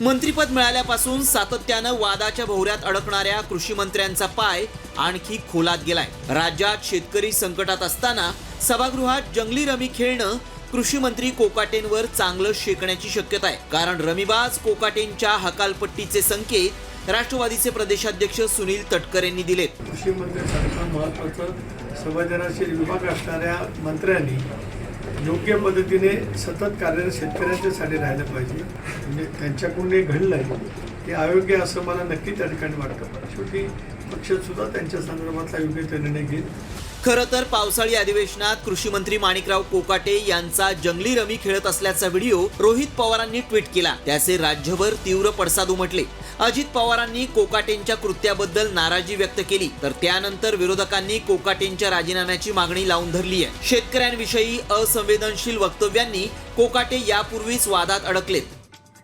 मंत्रिपद मिळाल्यापासून सातत्यानं वादाच्या भोवऱ्यात अडकणाऱ्या कृषी मंत्र्यांचा पाय आणखी खोलात गेलाय। राज्यात शेतकरी संकटात असताना सभागृहात जंगली रमी खेळणं कृषी मंत्री कोकाटेंवर चांगलं शेकण्याची शक्यता आहे। कारण रमीबाज कोकाटेंच्या हकालपट्टीचे संकेत राष्ट्रवादीचे प्रदेशाध्यक्ष सुनील तटकरे यांनी दिलेत। कृषी मंत्र्यांसारखा महत्त्वाचा संवेदनशील विभाग असणाऱ्या मंत्र्यांनी योग्य पद्धतीने सतत कार्यरत शेतकऱ्यांच्यासाठी राहिलं पाहिजे। म्हणजे त्यांच्याकडून हे घडलंय ते अयोग्य असं मला नक्की त्या ठिकाणी वाटतं, पण शेवटी पक्ष सुद्धा त्यांच्या संदर्भातला योग्य ते निर्णय घेईल। खरं तर पावसाळी अधिवेशनात कृषी मंत्री माणिकराव कोकाटे यांचा जंगली रमी खेळत असल्याचा व्हिडिओ रोहित पवारांनी ट्विट केला। त्याचे राज्यभर तीव्र पडसाद उमटले। अजित पवारांनी कोकाटेंच्या कृत्याबद्दल नाराजी व्यक्त केली, तर त्यानंतर विरोधकांनी कोकाटेंच्या राजीनाम्याची मागणी लावून धरली आहे। शेतकऱ्यांविषयी असंवेदनशील वक्तव्यांनी कोकाटे यापूर्वीच वादात अडकलेत।